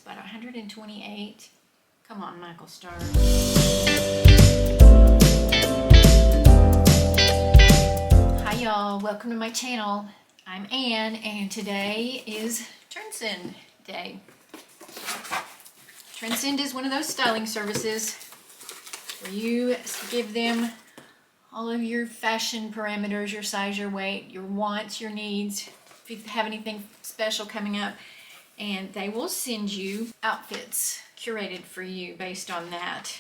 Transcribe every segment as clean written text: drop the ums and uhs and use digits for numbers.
about 128. Come on, Michael Stars. Hi y'all, welcome to my channel. I'm Ann, and today is Trendsend Day. Trendsend is one of those styling services where you give them all of your fashion parameters, your size, your weight, your wants, your needs, if you have anything special coming up, and they will send you outfits curated for you based on that.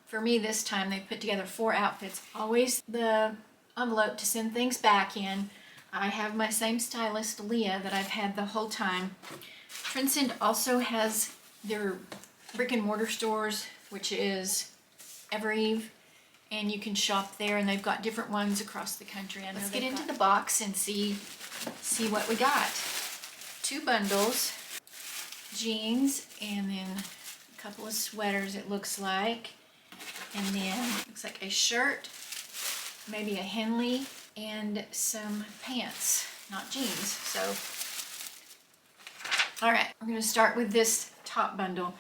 For me this time, they put together 4 outfits. Always the envelope to send things back in. I have my same stylist, Leah, that I've had the whole time. Trendsend also has their brick and mortar stores, which is Evereve, and you can shop there, and they've got different ones across the country. Let's get into the box and see what we got. 2 bundles, jeans, and then a couple of sweaters it looks like, and then looks like a shirt, maybe a Henley, and some pants, not jeans. So, all right, we're gonna start with this top bundle.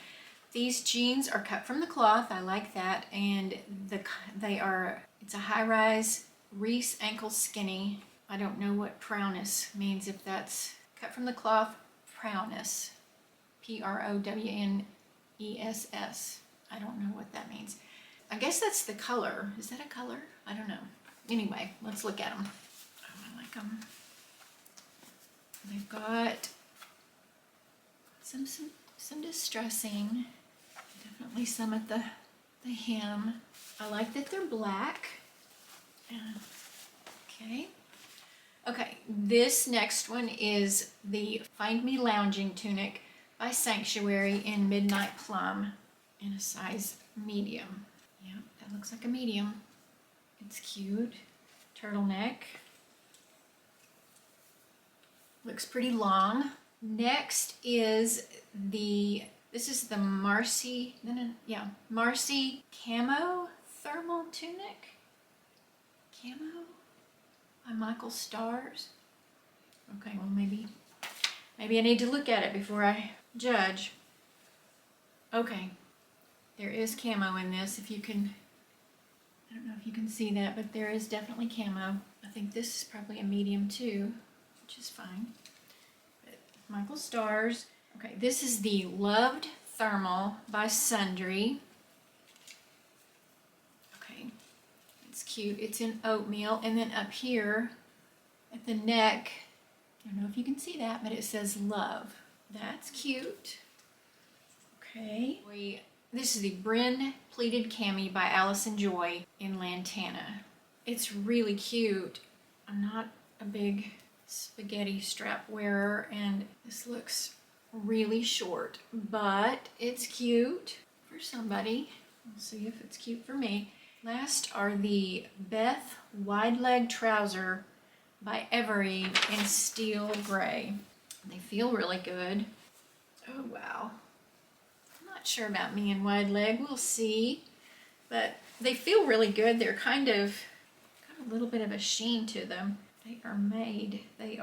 These jeans are cut from the cloth. I like that, and it's a high-rise Reese ankle skinny. I don't know what prowness means, if that's cut from the cloth. Prowness, P-R-O-W-N-E-S-S. I don't know what that means. I guess that's the color. Is that a color? I don't know. Anyway, let's look at them. Oh, I like them. They've got some distressing. Definitely some at the hem. I like that they're black. Okay, this next one is the Find Me Lounging Tunic by Sanctuary in Midnight Plum in a size medium. Yeah, that looks like a medium. It's cute. Turtleneck. Looks pretty long. Next is this is the Marcy Camo Thermal Tunic. Camo by Michael Stars. Okay, well maybe I need to look at it before I judge. Okay, there is camo in this. If you can, I don't know if you can see that, but there is definitely camo. I think this is probably a medium too, which is fine. But Michael Stars. Okay, this is the Loved Thermal by Sundry. Okay, it's cute. It's in oatmeal, and then up here at the neck, I don't know if you can see that, but it says love. That's cute. Okay, this is the Bryn Pleated Cami by Allison Joy in Lantana. It's really cute. I'm not a big spaghetti strap wearer, and this looks really short, but it's cute for somebody. We'll see if it's cute for me. Last are the Beth Wide Leg Trouser by Evereve in steel gray. They feel really good. Oh wow. I'm not sure about me in wide leg. We'll see. But they feel really good. They're kind of got a little bit of a sheen to them. They are made. It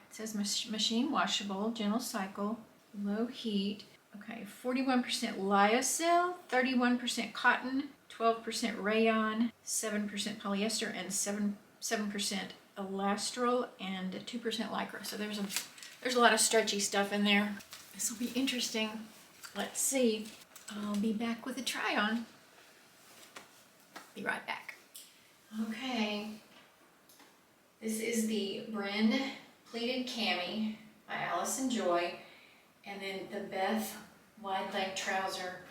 says machine washable, gentle cycle, low heat. Okay, 41% lyocell, 31% cotton, 12% rayon, 7% polyester, and 7% elastrol, and 2% lycra. So there's a lot of stretchy stuff in there. This will be interesting. Let's see. I'll be back with a try on. Be right back. Okay. This is the Bryn Pleated Cami by Allison Joy, and then the Beth Wide Leg Trouser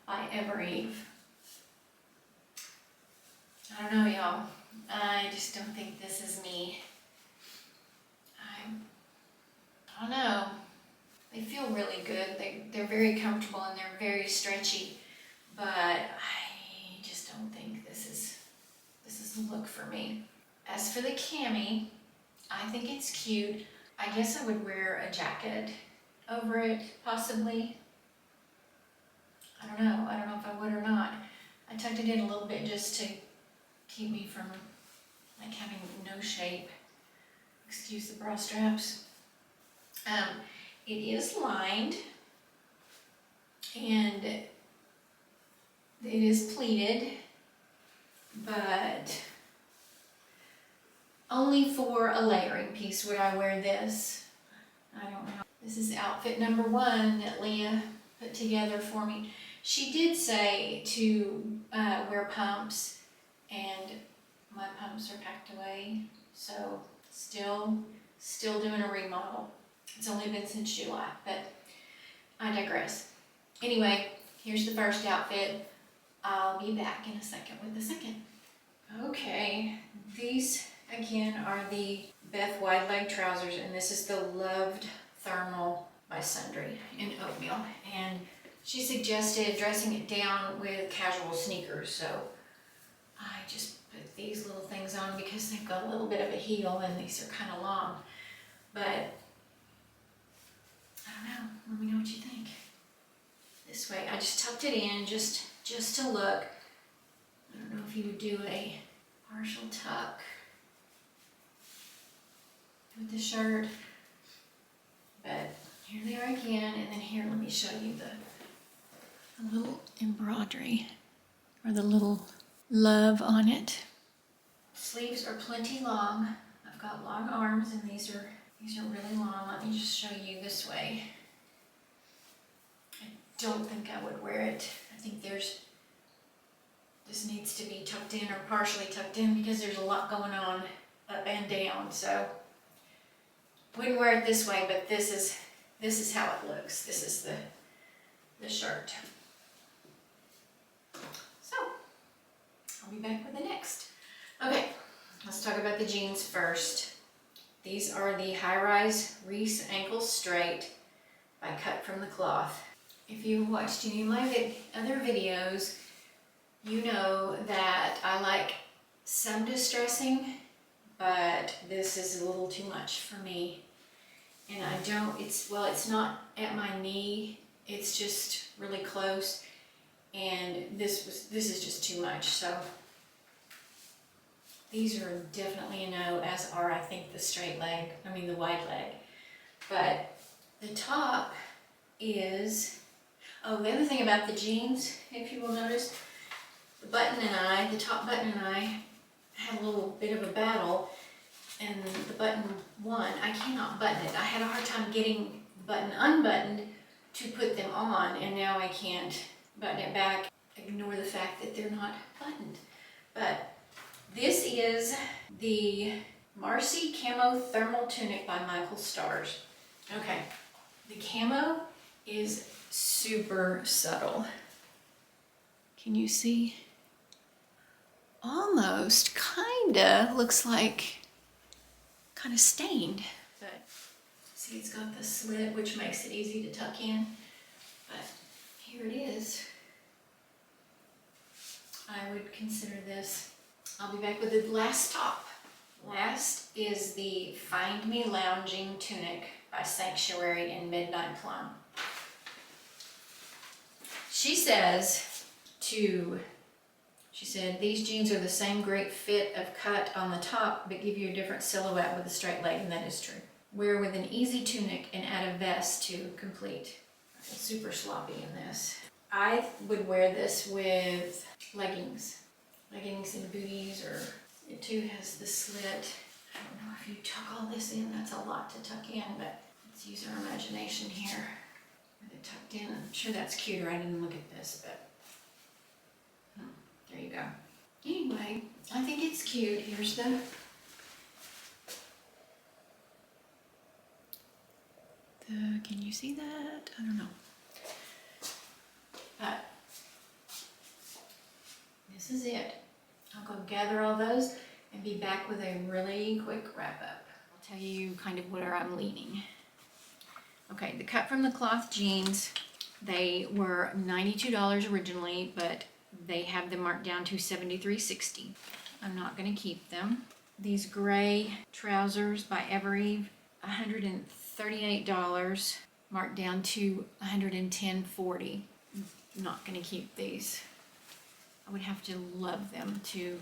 by Evereve. I don't know, y'all. I just don't think this is me. I don't know. They feel really good. They're very comfortable and they're very stretchy, but I just don't think this is the look for me. As for the cami, I think it's cute. I guess I would wear a jacket over it, possibly. I don't know if I would or not. I tucked it in a little bit just to keep me from like having no shape. Excuse the bra straps. It is lined. is pleated, but only for a layering piece would I wear this. I don't know. This is outfit number 1 that Leah put together for me. She did say to wear pumps, and my pumps are packed away, so still doing a remodel. It's only been since July, but I digress. Anyway, here's the first outfit. I'll be back in a second with the second. Okay, these again are the Beth wide leg trousers, and this is the Loved Thermal by Sundry in oatmeal. And she suggested dressing it down with casual sneakers, so I just put these little things on because they've got a little bit of a heel and these are kind of long. But I don't know, let me know what you think. This way, I just tucked it in just to look. I don't know if you would do a partial tuck with the shirt, but here they are again. And then here, let me show you the little embroidery or the little love on it. Sleeves are plenty long. I've got long arms, and these are really long. Let me just show you this way. I don't think I would wear it. I think this needs to be tucked in or partially tucked in because there's a lot going on up and down. So wouldn't wear it this way, but this is how it looks. This is the shirt. So I'll be back with the next. Okay, let's talk about the jeans first. These are the high-rise Reese ankle straight by Cut From The Cloth. If you've watched any of my other videos, you know that I like some distressing, but this is a little too much for me. And it's not at my knee, it's just really close, and this is just too much. So these are definitely a no, as are I think the wide leg. But the top is, the other thing about the jeans, if you will notice, the top button and I had a little bit of a battle, and the button one, I cannot button it. I had a hard time getting the button unbuttoned to put them on, and now I can't button it back. Ignore the fact that they're not buttoned. But this is the Marcy Camo Thermal Tunic by Michael Stars. Okay, the camo is super subtle. Can you see? Almost, kinda, looks like kind of stained. But see, it's got the slit, which makes it easy to tuck in. But here it is. I would consider this. I'll be back with the last top. Last is the Find Me Lounging Tunic by Sanctuary in Midnight Plum. She said, these jeans are the same great fit of cut on the top, but give you a different silhouette with a straight leg, and that is true. Wear with an easy tunic and add a vest to complete. It's super sloppy in this. I would wear this with leggings and booties, or it too has the slit. I don't know if you tuck all this in, that's a lot to tuck in, but let's use our imagination here. With it tucked in, I'm sure that's cuter. I didn't look at this, but there you go. Anyway, I think it's cute. Here's the can you see that? I don't know. But this is it. I'll go gather all those and be back with a really quick wrap up. I'll tell you kind of where I'm leaning. Okay, the Cut From The Cloth jeans, they were $92 originally, but they have them marked down to $73.60. I'm not going to keep them. These gray trousers by Evereve, $138, marked down to $110.40. I'm not going to keep these. I would have to love them to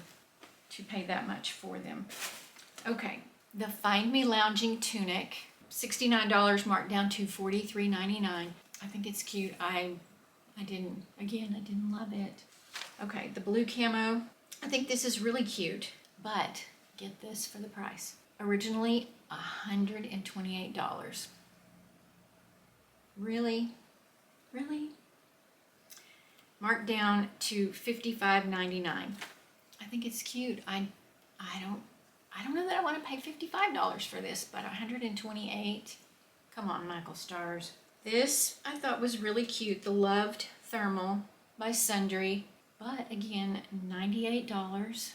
pay that much for them. Okay, the Find Me Lounging Tunic, $69, marked down to $43.99. I think it's cute. I didn't love it. Okay, the blue camo. I think this is really cute, but get this for the price. Originally $128. Really? Really? Marked down to $55.99. I think it's cute. I don't know that I want to pay $55 for this, but $128. Come on, Michael Stars. This I thought was really cute. The Loved Thermal by Sundry, but again, $98.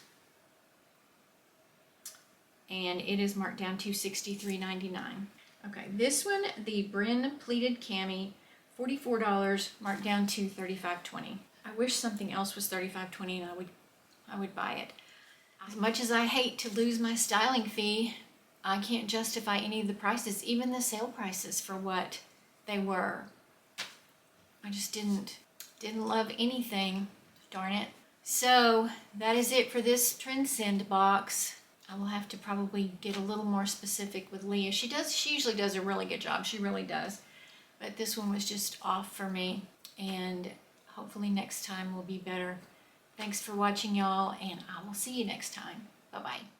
And it is marked down to $63.99. Okay, this one, the Bryn Pleated Cami, $44, marked down to $35.20. I wish something else was $35.20 and I would buy it. As much as I hate to lose my styling fee, I can't justify any of the prices, even the sale prices for what they were. I just didn't love anything, darn it. So that is it for this Trendsend box. I will have to probably get a little more specific with Leah. She usually does a really good job. She really does. But this one was just off for me, and hopefully next time will be better. Thanks for watching, y'all, and I will see you next time. Bye-bye.